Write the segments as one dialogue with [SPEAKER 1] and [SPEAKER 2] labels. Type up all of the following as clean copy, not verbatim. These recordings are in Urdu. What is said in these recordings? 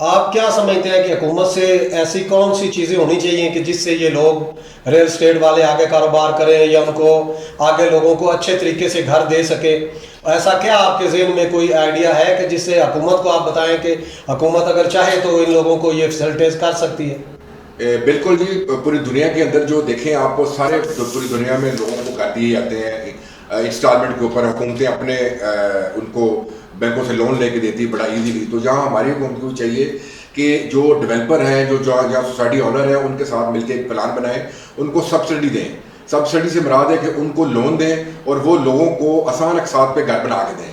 [SPEAKER 1] آپ کیا سمجھتے ہیں کہ حکومت سے ایسی کون سی چیزیں ہونی چاہیے کہ جس سے یہ لوگ ریل اسٹیٹ والے آگے کاروبار کریں یا ان کو آگے لوگوں کو اچھے طریقے سے گھر دے سکے؟ ایسا کیا آپ کے ذہن میں کوئی آئیڈیا ہے کہ جس سے حکومت کو آپ بتائیں کہ حکومت اگر چاہے تو ان لوگوں کو یہ فیسلٹیز کر سکتی ہے؟
[SPEAKER 2] بالکل جی، پوری دنیا کے اندر جو دیکھیں آپ کو سارے پوری دنیا میں لوگوں کو کر دیے جاتے ہیں انسٹالمنٹ کے اوپر، حکومتیں اپنے ان کو بینکوں سے لون لے کے دیتی بڑا ایزیلی. تو جہاں ہماری حکومت کو چاہیے کہ جو ڈیولپر ہیں جو جہاں سوسائٹی آنر ہیں ان کے ساتھ مل کے ایک پلان بنائیں، ان کو سبسڈی دیں. سبسڈی سے مراد ہے کہ ان کو لون دیں اور وہ لوگوں کو آسان اقساط پہ گھر بنا کے دیں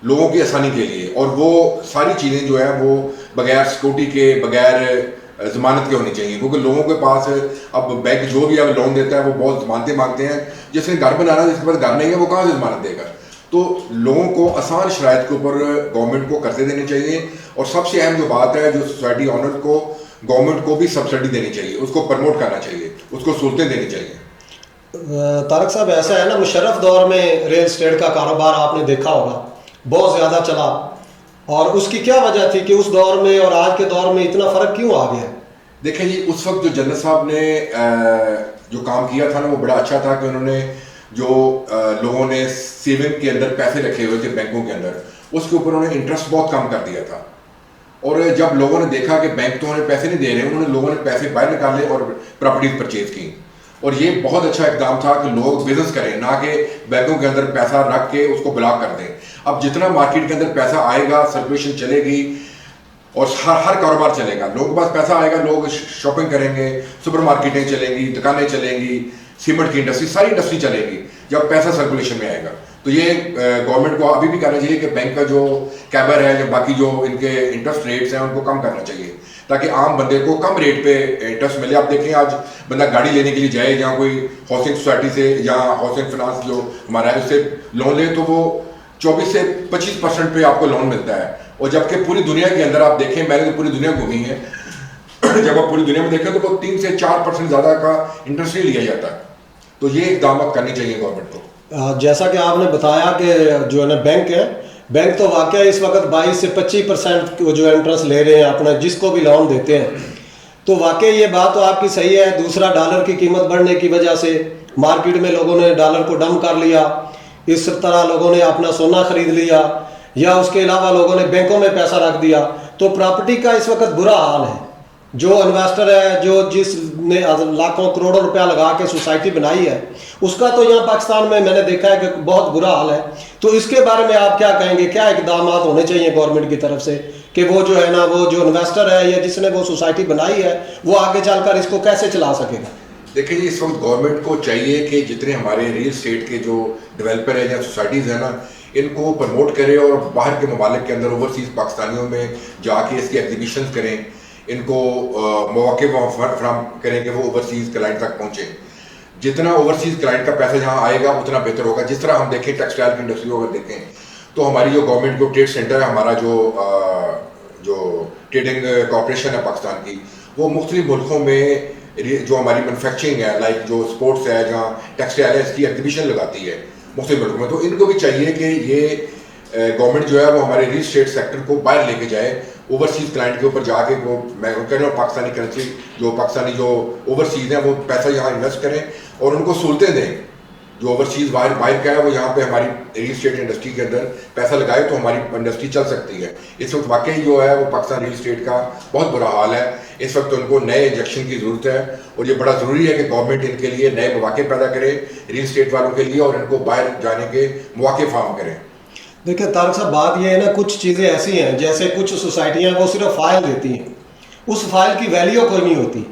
[SPEAKER 2] لوگوں کی آسانی کے لیے، اور وہ ساری چیزیں جو ہے وہ بغیر سیکورٹی کے بغیر ضمانت کے ہونی چاہیے، کیونکہ لوگوں کے پاس اب بینک جو بھی اب لون دیتا ہے وہ بہت ضمانتیں مانگتے ہیں. جس نے گھر بنانا جس کے پاس گھر نہیں ہے وہ کہاں سے ضمانت دے گا؟ تو لوگوں کو آسان شرائط کے اوپر گورنمنٹ کو قرضے دینے چاہیے، اور سب سے اہم جو بات ہے جو سوسائٹی آنر کو گورنمنٹ کو بھی سبسڈی دینی چاہیے، اس کو پروموٹ کرنا چاہیے، اس کو سہولتیں دینی چاہیے.
[SPEAKER 1] طارق صاحب ایسا ہے نا، مشرف دور میں ریل اسٹیٹ کا کاروبار آپ نے دیکھا ہوگا بہت زیادہ چلا، اور اس کی کیا وجہ تھی کہ اس دور میں اور آج کے دور میں اتنا فرق کیوں آ گیا؟
[SPEAKER 2] دیکھیں جی، اس وقت جو جنرل صاحب نے جو کام کیا تھا نا وہ بڑا اچھا تھا کہ انہوں نے جو لوگوں نے سیونگ کے اندر پیسے رکھے ہوئے تھے بینکوں کے اندر، اس کے اوپر انہوں نے انٹرسٹ بہت کم کر دیا تھا. اور جب لوگوں نے دیکھا کہ بینک تو انہیں پیسے نہیں دے رہے، انہوں نے لوگوں نے پیسے باہر نکالے اور پراپرٹیز پرچیز کی. اور یہ بہت اچھا اقدام تھا کہ لوگ بزنس کریں، نہ کہ بینکوں کے اندر پیسہ رکھ کے اس کو بلاک کر دیں. اب جتنا مارکیٹ کے اندر پیسہ آئے گا، سرکولیشن چلے گی اور ہر کاروبار چلے گا، لوگوں کے پاس پیسہ آئے گا، لوگ شاپنگ کریں گے، سپر مارکیٹیں چلیں گی، دکانیں چلیں گی، سیمنٹ کی انڈسٹری، ساری انڈسٹری چلے گی جب پیسہ سرکولیشن میں آئے گا. تو یہ گورنمنٹ کو ابھی بھی کرنا چاہیے کہ بینک کا جو کیبر ہے یا باقی جو ان کے انٹرسٹ ریٹس ہیں ان کو کم کرنا چاہیے تاکہ عام بندے کو کم ریٹ پہ انٹرسٹ ملے. آپ دیکھیں آج بندہ گاڑی لینے کے لیے جائے جہاں کوئی ہاؤسنگ سوسائٹی سے یا ہاؤسنگ فنانس جو ہمارا ہے اس سے لون لے تو وہ 24 سے 25% پہ آپ کو لون ملتا ہے. اور جبکہ پوری دنیا کے اندر آپ دیکھیں، میں نے تو پوری دنیا گھومی ہے، جب آپ پوری دنیا میں دیکھیں تو وہ 3 سے 4% زیادہ کا انٹرسٹ ہی لیا جاتا ہے. تو یہ اقدامات کرنی چاہیے گورنمنٹ کو.
[SPEAKER 1] جیسا کہ آپ نے بتایا کہ جو ہے نا بینک ہے، بینک تو واقعہ اس وقت 22 سے 25% جو انٹرسٹ لے رہے ہیں اپنا جس کو بھی لون دیتے ہیں. تو واقعی یہ بات تو آپ کی صحیح ہے. دوسرا، ڈالر کی قیمت بڑھنے کی وجہ سے مارکیٹ میں لوگوں نے ڈالر کو ڈم کر لیا، اس طرح لوگوں نے اپنا سونا خرید لیا، یا اس کے علاوہ لوگوں نے بینکوں میں پیسہ رکھ دیا. تو پراپرٹی کا اس وقت برا حال ہے. جو انویسٹر ہے، جو جس نے لاکھوں کروڑوں روپیہ لگا کے سوسائٹی بنائی ہے، اس کا تو یہاں پاکستان میں نے دیکھا ہے کہ بہت برا حال ہے. تو اس کے بارے میں آپ کیا کہیں گے؟ کیا اقدامات ہونے چاہیے گورنمنٹ کی طرف سے کہ وہ جو ہے نا، وہ جو انویسٹر ہے یا جس نے وہ سوسائٹی بنائی ہے وہ آگے چل کر اس کو کیسے چلا سکے گا؟
[SPEAKER 2] دیکھیں جی، اس وقت گورنمنٹ کو چاہیے کہ جتنے ہمارے ریل اسٹیٹ کے جو ڈیولپر ہیں یا سوسائٹیز ہیں نا، ان کو پروموٹ کرے اور باہر کے ممالک کے اندر اوورسیز پاکستانیوں میں جا کے اس کے ایگزیبیشنز کریں، ان کو مواقع فراہم کریں کہ وہ اوورسیز کلائنٹ تک پہنچیں. جتنا اوورسیز کلائنٹ کا پیسہ جہاں آئے گا اتنا بہتر ہوگا. جس طرح ہم دیکھیں ٹیکسٹائل کی انڈسٹری کو اگر دیکھیں تو ہماری جو گورنمنٹ کو ٹریڈ سینٹر ہے، ہمارا جو ٹریڈنگ کارپوریشن ہے پاکستان کی، وہ مختلف ملکوں میں جو ہماری مینوفیکچرنگ ہے، لائک جو اسپورٹس ہے، جہاں ٹیکسٹائل ہے، اس کی ایگزیبیشن لگاتی ہے مختلف ملکوں میں. تو ان کو بھی چاہیے کہ یہ گورنمنٹ جو ہے وہ ہمارے ریل اسٹیٹ سیکٹر کو باہر لے کے جائے، اوورسیز کلائنٹ کے اوپر جا کے وہ میں کہہ رہا ہوں پاکستانی کرنسی جو پاکستانی جو اوورسیز ہیں وہ پیسہ یہاں انویسٹ کریں اور ان کو سہولتیں دیں. جو اوورسیز باہر کا ہے وہ یہاں پہ ہماری ریل اسٹیٹ انڈسٹری کے اندر پیسہ لگائے تو ہماری انڈسٹری چل سکتی ہے. اس وقت واقعی جو ہے وہ پاکستان ریل اسٹیٹ کا بہت برا حال ہے. اس وقت ان کو نئے انجیکشن کی ضرورت ہے اور یہ بڑا ضروری ہے کہ گورنمنٹ ان کے لیے نئے مواقع پیدا کرے ریل اسٹیٹ والوں کے لیے اور ان کو باہر جانے کے مواقع فراہم کریں.
[SPEAKER 1] دیکھیں طارق صاحب، بات یہ ہے نا، کچھ چیزیں ایسی ہیں جیسے کچھ سوسائٹیاں وہ صرف فائل دیتی ہیں، اس فائل کی ویلیو کوئی نہیں ہوتی.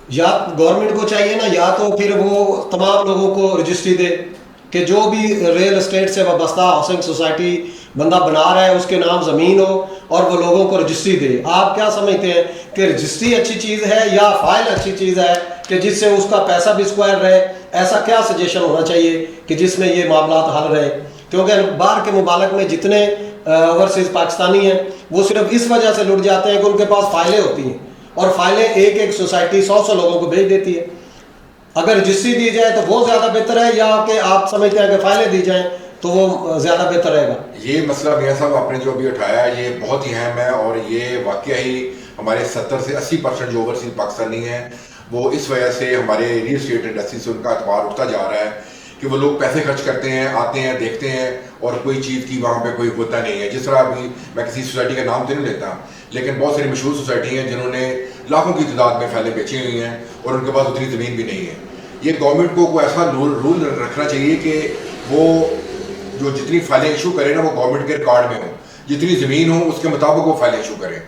[SPEAKER 1] یا گورنمنٹ کو چاہیے نا، یا تو پھر وہ تمام لوگوں کو رجسٹری دے کہ جو بھی ریل اسٹیٹ سے وابستہ ہاؤسنگ سوسائٹی بندہ بنا رہا ہے اس کے نام زمین ہو اور وہ لوگوں کو رجسٹری دے. آپ کیا سمجھتے ہیں کہ رجسٹری اچھی چیز ہے یا فائل اچھی چیز ہے کہ جس سے اس کا پیسہ بھی اسکوائر رہے؟ ایسا کیا سجیشن ہونا چاہیے کہ جس میں یہ معاملات حل رہے؟ کیونکہ باہر کے ممالک میں جتنے اوورسیز پاکستانی ہیں وہ صرف اس وجہ سے لٹ جاتے ہیں کہ ان کے پاس فائلیں ہوتی ہیں، اور فائلیں ایک سوسائٹی 100 لوگوں کو بھیج دیتی ہے. اگر رجسٹری دی جائے تو وہ زیادہ بہتر ہے، یا کہ آپ سمجھتے ہیں کہ فائلیں دی جائیں تو وہ زیادہ بہتر رہے گا.
[SPEAKER 2] یہ مسئلہ میاں صاحب آپ نے جو ابھی اٹھایا ہے یہ بہت ہی اہم ہے، اور یہ واقعہ ہی ہمارے 70 سے 80% جو اوورسیز پاکستانی ہیں وہ اس وجہ سے ہمارے ریل اسٹیٹ انڈسٹری سے ان کا اعتبار اٹھتا جا رہا ہے کہ وہ لوگ پیسے خرچ کرتے ہیں، آتے ہیں، دیکھتے ہیں، اور کوئی چیز کی وہاں پہ کوئی ہوتا نہیں ہے. جس طرح ابھی میں کسی سوسائٹی کا نام تو نہیں لیتا، لیکن بہت ساری مشہور سوسائٹی ہیں جنہوں نے لاکھوں کی تعداد میں فائلیں بیچی ہوئی ہیں اور ان کے پاس اتنی زمین بھی نہیں ہے. یہ گورنمنٹ کو کوئی ایسا رول رکھنا چاہیے کہ وہ جو جتنی فائلیں ایشو کریں نا وہ گورنمنٹ کے ریکارڈ میں ہوں، جتنی زمین ہو اس کے مطابق وہ فائلیں ایشو کریں،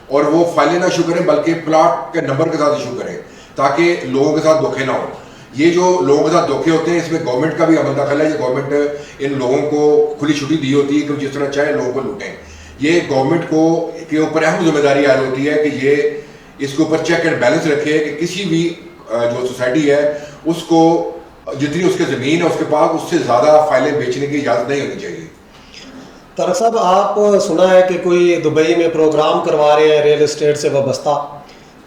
[SPEAKER 2] اور وہ فائلیں نہ ایشو کریں بلکہ پلاٹ کے نمبر کے ساتھ ایشو کریں تاکہ لوگوں کے ساتھ دھوکے نہ ہوں. یہ جو لوگوں کے ساتھ دھوکے ہوتے ہیں اس میں گورنمنٹ کا بھی عمل دخل ہے. یہ گورنمنٹ ان لوگوں کو کھلی چھٹی دی ہوتی ہے کہ جس طرح چاہے لوگوں کو لوٹیں. یہ گورنمنٹ کو کے اوپر اہم ذمہ داری عائد ہوتی ہے کہ یہ اس کے اوپر چیک اینڈ بیلنس رکھے کہ کسی بھی جو سوسائٹی ہے اس کو جتنی اس کی زمین ہے اس کے پاس اس سے زیادہ فائلیں بیچنے کی اجازت نہیں ہونی چاہیے.
[SPEAKER 1] طارق صاحب، آپ سنا ہے کہ کوئی دبئی میں پروگرام کروا رہے ہیں ریل اسٹیٹ سے وابستہ،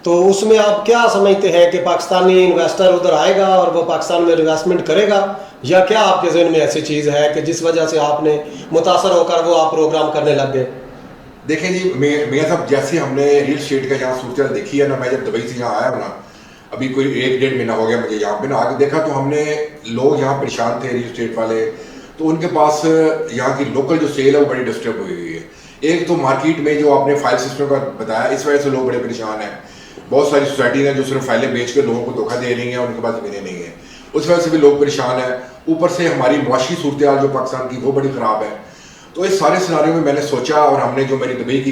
[SPEAKER 1] تو اس میں آپ کیا سمجھتے ہیں کہ پاکستانی انویسٹر ادھر آئے گا اور وہ پاکستان میں انویسٹمنٹ کرے گا، یا کیا آپ کے ذہن میں ایسی چیز ہے کہ جس وجہ سے آپ نے متاثر ہو کر وہ آپ پروگرام کرنے لگ گئے؟
[SPEAKER 2] دیکھیں جی میاں صاحب، جیسے ہم نے ریل اسٹیٹ کا جہاں صورتحال دیکھی ہے نا، میں جب دبئی سے یہاں آیا ہوں نا، ابھی کوئی 1-1.5 مہینہ ہو گیا مجھے یہاں پہ نا، آگے دیکھا تو ہم نے لوگ یہاں پریشان تھے ریل اسٹیٹ والے، تو ان کے پاس یہاں کی لوکل جو سیل ہے وہ بڑی ڈسٹرب ہوئی ہے. ایک تو مارکیٹ میں جو آپ نے فائل سسٹم کا بتایا اس وجہ سے لوگ بڑے پریشان ہیں. بہت ساری سوسائٹیز ہیں جو صرف فائلیں بیچ کے لوگوں کو دھوکہ دے رہی ہیں اور ان کے پاس زمینیں نہیں ہیں، اس وجہ سے بھی لوگ پریشان ہیں. اوپر سے ہماری معاشی صورتحال جو پاکستان کی وہ بڑی خراب ہے. تو اس سارے سناریوں میں میں نے سوچا، اور ہم نے جو میری دبئی کی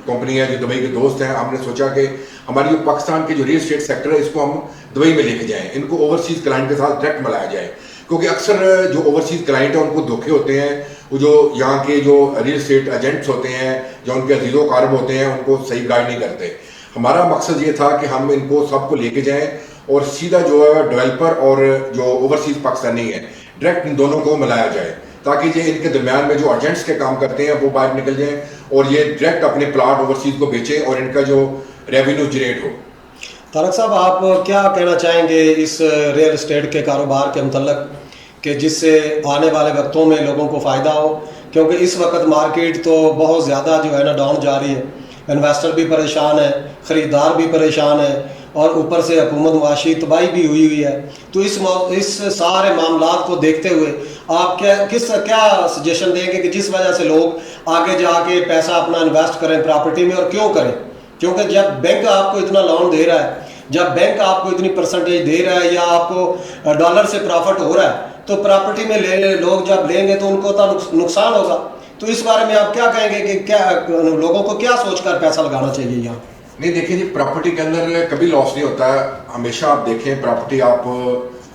[SPEAKER 2] کمپنی ہے، جو دبئی کے دوست ہیں، ہم نے سوچا کہ ہماری جو پاکستان کے جو ریل اسٹیٹ سیکٹر ہے اس کو ہم دبئی میں لے کے جائیں، ان کو اوورسیز کلائنٹ کے ساتھ ڈائریکٹ ملایا جائے، کیونکہ اکثر جو اوورسیز کلائنٹ ہیں ان کو دھوکے ہوتے ہیں. وہ جو یہاں کے جو ریل اسٹیٹ ایجنٹس ہوتے ہیں، جو ان کے عزیز و اقارب ہوتے ہیں، ان کو صحیح گائیڈ نہیں کرتے. ہمارا مقصد یہ تھا کہ ہم ان کو سب کو لے کے جائیں اور سیدھا جو ہے ڈیولپر اور جو اوورسیز پاکستانی ہے ڈائریکٹ ان دونوں کو ملایا جائے، تاکہ یہ ان کے درمیان میں جو ایجنٹس کے کام کرتے ہیں وہ باہر نکل جائیں اور یہ ڈائریکٹ اپنے پلاٹ اوورسیز کو بیچیں اور ان کا جو ریونیو جنریٹ ہو.
[SPEAKER 1] طارق صاحب، آپ کیا کہنا چاہیں گے اس ریل اسٹیٹ کے کاروبار کے متعلق کہ جس سے آنے والے وقتوں میں لوگوں کو فائدہ ہو؟ کیونکہ اس وقت مارکیٹ تو بہت زیادہ جو ہے نا ڈاؤن جا رہی ہے، انویسٹر بھی پریشان ہے، خریدار بھی پریشان ہے، اور اوپر سے حکومت معاشی تباہی بھی ہوئی ہے. تو اس سارے معاملات کو دیکھتے ہوئے آپ کیا سجیشن دیں گے کہ جس وجہ سے لوگ آگے جا کے پیسہ اپنا انویسٹ کریں پراپرٹی میں، اور کیوں کریں؟ کیونکہ جب بینک آپ کو اتنا لون دے رہا ہے، جب بینک آپ کو اتنی پرسنٹیج دے رہا ہے، یا آپ کو ڈالر سے پروفٹ ہو رہا ہے، تو پراپرٹی میں لوگ جب لیں گے تو ان کو تو نقصان ہوگا. تو اس بارے میں آپ کیا کہیں گے کہ کیا لوگوں کو کیا سوچ کر پیسہ لگانا چاہیے یہاں؟
[SPEAKER 2] نہیں دیکھیں جی، پراپرٹی کے اندر کبھی لاس نہیں ہوتا ہے. ہمیشہ آپ دیکھیں پراپرٹی آپ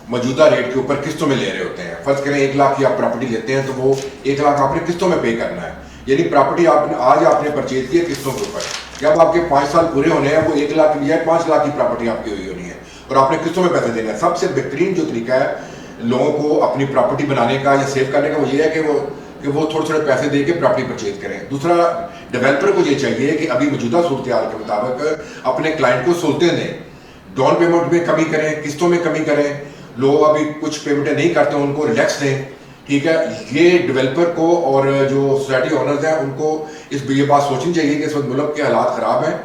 [SPEAKER 2] موجودہ ریٹ کے اوپر قسطوں میں لے رہے ہوتے ہیں. فرض کریں 1 لاکھ کی آپ پراپرٹی لیتے ہیں تو وہ 1 لاکھ آپ نے قسطوں میں پے کرنا ہے. یعنی پراپرٹی آج آپ نے پرچیز کی ہے قسطوں کے اوپر، جب آپ کے 5 سال پورے ہونے ہیں وہ 1 لاکھ کی بجائے 5 لاکھ کی پراپرٹی آپ کی ہوئی ہونی ہے، اور آپ نے قسطوں میں پیسے دینا ہے. سب سے بہترین جو طریقہ ہے لوگوں کو اپنی پراپرٹی بنانے کا یا سیو کرنے کا وہ یہ ہے کہ وہ تھوڑے تھوڑے پیسے دے کے پراپرٹی پرچیز کریں. دوسرا، ڈیولپر کو یہ چاہیے کہ ابھی موجودہ صورتحال کے مطابق اپنے کلائنٹ کو سہولتیں دیں، ڈاؤن پیمنٹ میں کمی کریں، قسطوں میں کمی کریں. لوگ ابھی کچھ پیمنٹیں نہیں کرتے ان کو ریلیکس دیں، ٹھیک ہے. یہ ڈیولپر کو اور جو سوسائٹی اونرز ہیں ان کو یہ بات سوچنی چاہیے کہ اس وقت ملک کے حالات خراب ہیں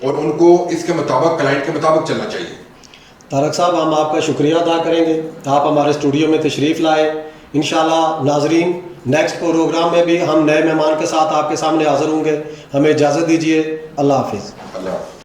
[SPEAKER 2] اور ان کو اس کے مطابق کلائنٹ کے مطابق چلنا چاہیے.
[SPEAKER 1] طارق صاحب، ہم آپ کا شکریہ ادا کریں گے، آپ ہمارے اسٹوڈیو میں تشریف لائے. انشاءاللہ ناظرین، نیکسٹ پروگرام میں بھی ہم نئے مہمان کے ساتھ آپ کے سامنے حاضر ہوں گے. ہمیں اجازت دیجیے. اللہ حافظ.
[SPEAKER 2] اللہ حافظ.